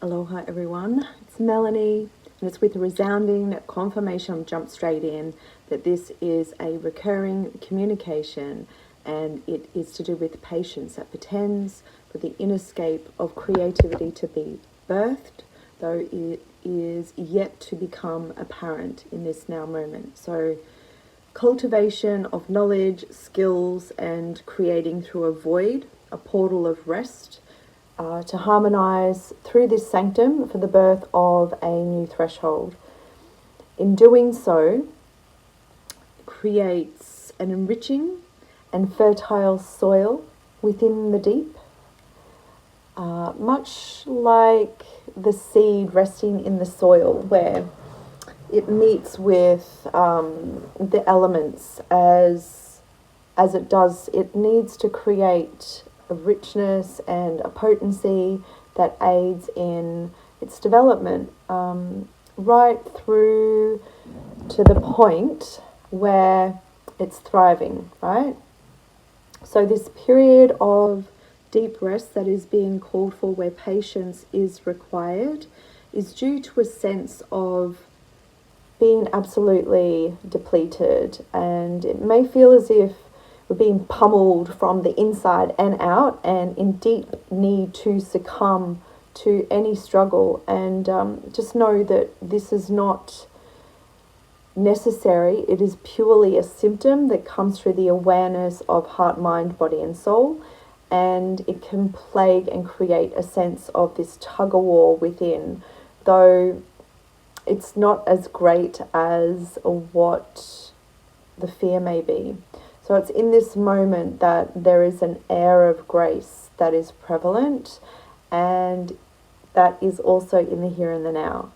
Aloha everyone, it's Melanie, and it's with a resounding confirmation, jump straight in, that this is a recurring communication and it is to do with patience that pretends for the inescape of creativity to be birthed, though it is yet to become apparent in this now moment. So cultivation of knowledge, skills, and creating through a void, a portal of rest, to harmonize through this sanctum for the birth of a new threshold. In doing so, creates an enriching and fertile soil within the deep, much like the seed resting in the soil, where it meets with the elements as it does. It needs to create a richness and a potency that aids in its development, right through to the point where it's thriving, right? So this period of deep rest that is being called for, where patience is required, is due to a sense of being absolutely depleted, and it may feel as if we're being pummeled from the inside and out and in deep need to succumb to any struggle. And just know that this is not necessary. It is purely a symptom that comes through the awareness of heart, mind, body and soul, and it can plague and create a sense of this tug-of-war within, though it's not as great as what the fear may be. So it's in this moment that there is an air of grace that is prevalent, and that is also in the here and the now.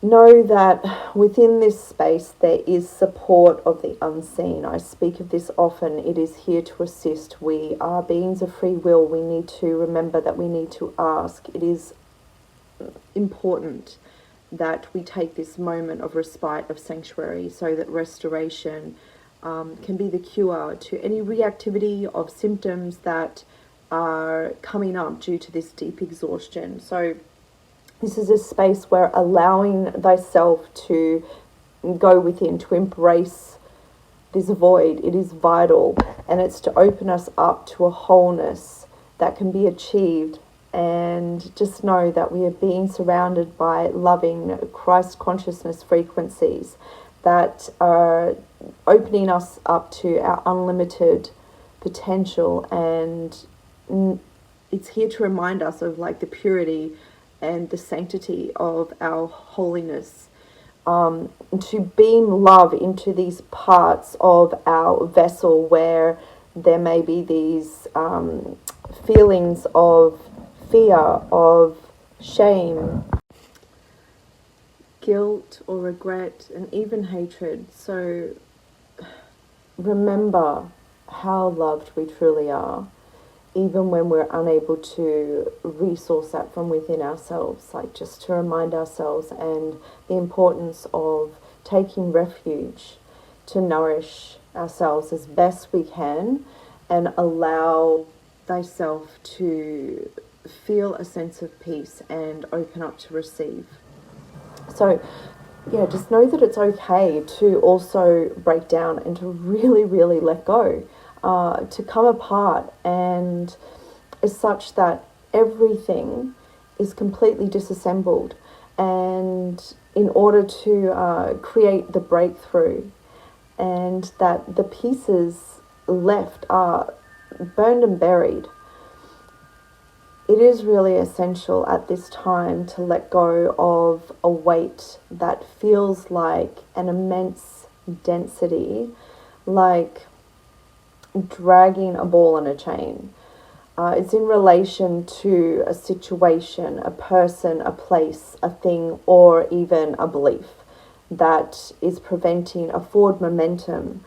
Know that within this space there is support of the unseen. I speak of this often. It is here to assist. We are beings of free will. We need to remember that we need to ask. It is important that we take this moment of respite, of sanctuary, so that restoration can be the cure to any reactivity of symptoms that are coming up due to this deep exhaustion. So this is a space where allowing thyself to go within, to embrace this void, it is vital, and it's to open us up to a wholeness that can be achieved. And just know that we are being surrounded by loving Christ consciousness frequencies that are opening us up to our unlimited potential, and it's here to remind us of like the purity and the sanctity of our holiness, to beam love into these parts of our vessel where there may be these feelings of fear, of shame, guilt or regret, and even hatred. So remember how loved we truly are, even when we're unable to resource that from within ourselves. Like, just to remind ourselves, and the importance of taking refuge to nourish ourselves as best we can, and allow thyself to feel a sense of peace and open up to receive. So yeah, just know that it's okay to also break down and to really, really let go, to come apart, and is such that everything is completely disassembled, and in order to create the breakthrough, and that the pieces left are burned and buried. It is really essential at this time to let go of a weight that feels like an immense density, like dragging a ball on a chain. It's in relation to a situation, a person, a place, a thing, or even a belief that is preventing a forward momentum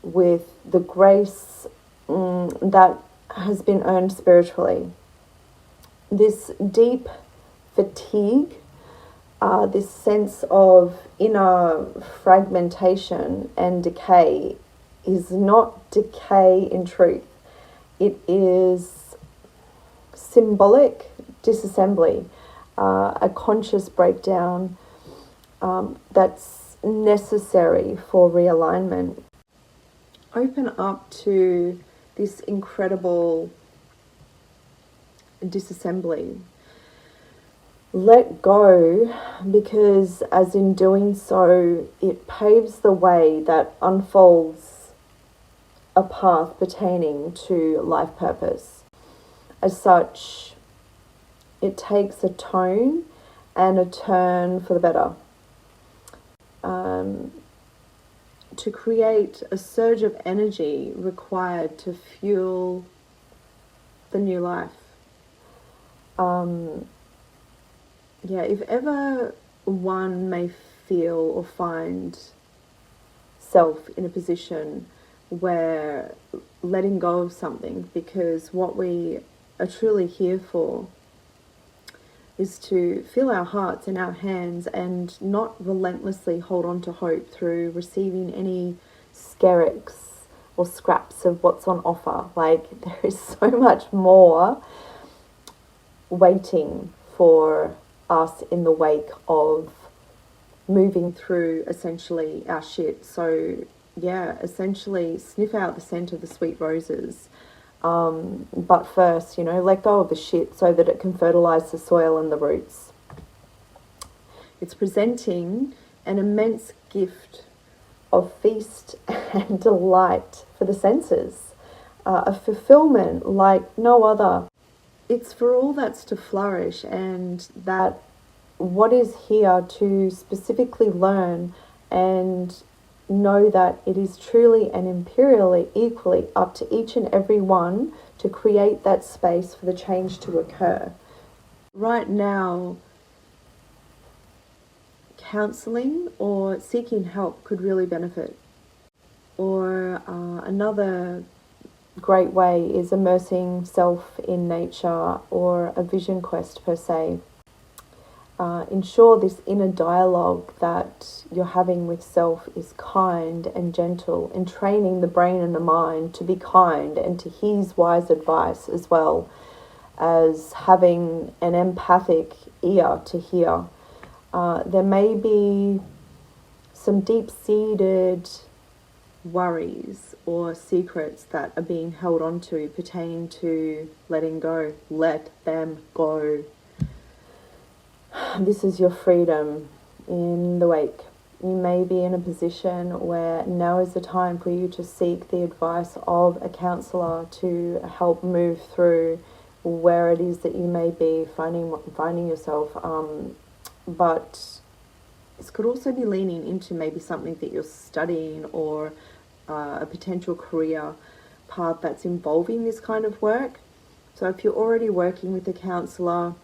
with the grace that has been earned spiritually. This deep fatigue, this sense of inner fragmentation and decay is not decay in truth. It is symbolic disassembly a conscious breakdown that's necessary for realignment. Open up to this incredible disassembly. Let go, because as in doing so, it paves the way that unfolds a path pertaining to life purpose. As such, it takes a tone and a turn for the better. To create a surge of energy required to fuel the new life. If ever one may feel or find self in a position where letting go of something, because what we are truly here for is to fill our hearts and our hands and not relentlessly hold on to hope through receiving any skerricks or scraps of what's on offer. Like, there is so much more waiting for us in the wake of moving through essentially our shit. So yeah, essentially sniff out the scent of the sweet roses. But first, let go of the shit so that it can fertilize the soil and the roots. It's presenting an immense gift of feast and delight for the senses, a fulfillment like no other. It's for all that's to flourish, and that what is here to specifically learn and know that it is truly and imperially equally up to each and every one to create that space for the change to occur. Right now, counselling or seeking help could really benefit. Or another great way is immersing self in nature or a vision quest per se. Ensure this inner dialogue that you're having with self is kind and gentle, and training the brain and the mind to be kind and to heed wise advice, as well as having an empathic ear to hear. There may be some deep-seated worries or secrets that are being held on to pertaining to letting go. Let them go. This is your freedom in the wake. You may be in a position where now is the time for you to seek the advice of a counsellor to help move through where it is that you may be finding yourself. But this could also be leaning into maybe something that you're studying, or a potential career path that's involving this kind of work. So if you're already working with a counsellor,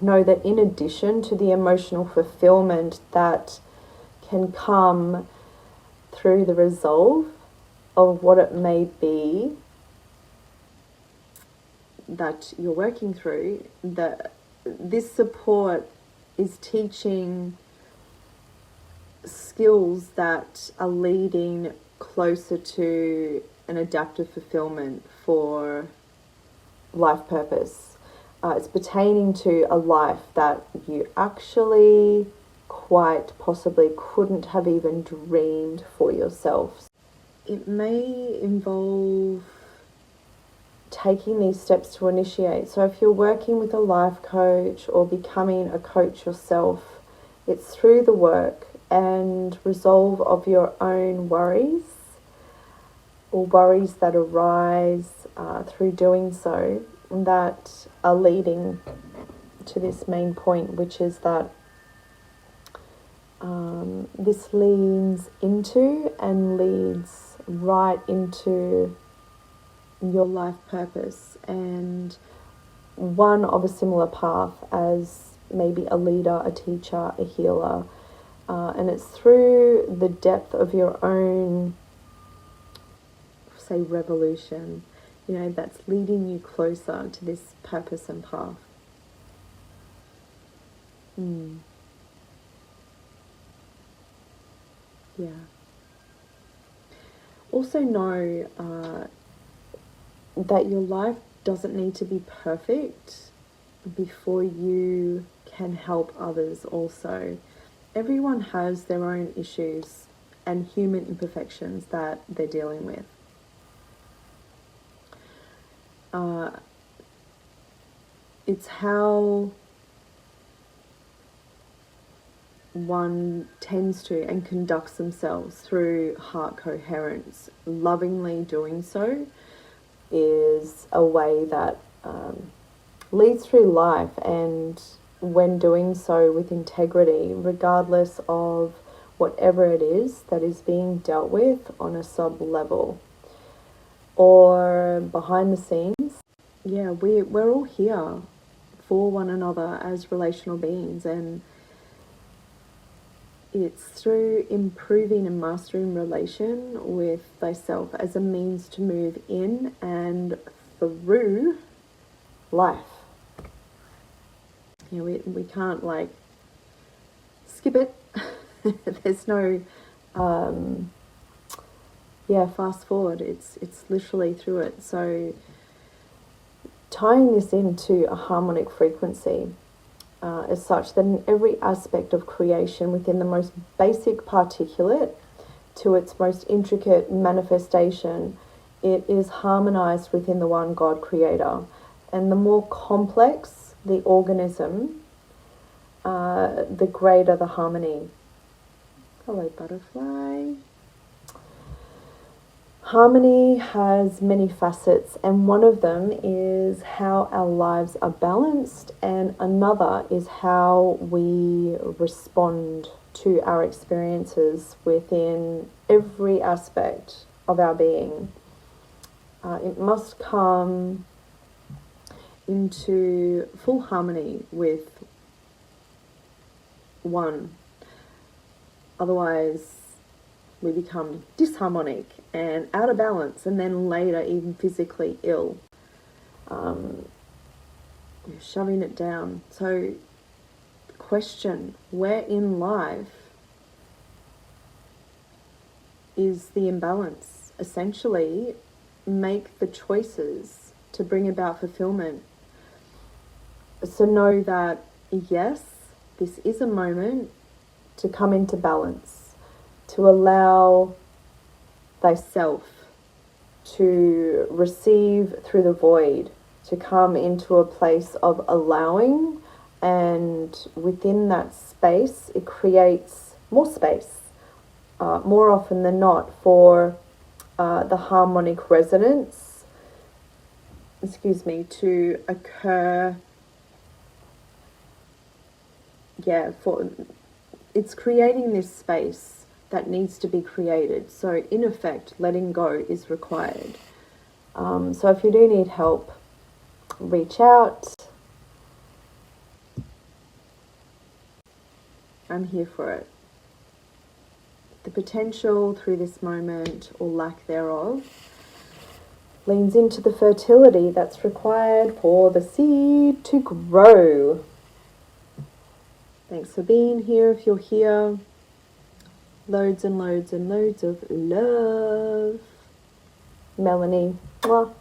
know that in addition to the emotional fulfillment that can come through the resolve of what it may be that you're working through, that this support is teaching skills that are leading closer to an adaptive fulfillment for life purpose. It's pertaining to a life that you actually quite possibly couldn't have even dreamed for yourself. It may involve taking these steps to initiate. So if you're working with a life coach or becoming a coach yourself, it's through the work and resolve of your own worries, or worries that arise through doing so, that are leading to this main point, which is that this leans into and leads right into your life purpose, and one of a similar path as maybe a leader, a teacher, a healer. And it's through the depth of your own, say, revolution, that's leading you closer to this purpose and path. Yeah. Also know that your life doesn't need to be perfect before you can help others also. Everyone has their own issues and human imperfections that they're dealing with. It's how one tends to and conducts themselves through heart coherence. Lovingly doing so is a way that leads through life, and when doing so with integrity, regardless of whatever it is that is being dealt with on a sub level or behind the scenes, we're all here for one another as relational beings, and it's through improving and mastering relation with thyself as a means to move in and through life. We can't skip it. There's no fast forward. It's literally through it. So tying this into a harmonic frequency as such that in every aspect of creation, within the most basic particulate to its most intricate manifestation, it is harmonized within the one God creator. And the more complex the organism, the greater the harmony. Hello, butterfly. Harmony has many facets, and one of them is how our lives are balanced, and another is how we respond to our experiences within every aspect of our being. It must come into full harmony with one. Otherwise, we become disharmonic and out of balance, and then later even physically ill. Shoving it down. So, question, where in life is the imbalance? Essentially, make the choices to bring about fulfillment. So know that, yes, this is a moment to come into balance, to allow thyself to receive through the void, to come into a place of allowing, and within that space, it creates more space, more often than not, for the harmonic resonance, to occur. It's creating this space that needs to be created. So in effect, letting go is required. So if you do need help, reach out. I'm here for it. The potential through this moment, or lack thereof, leans into the fertility that's required for the seed to grow. Thanks for being here if you're here. Loads and loads and loads of love. Melanie. Mwah.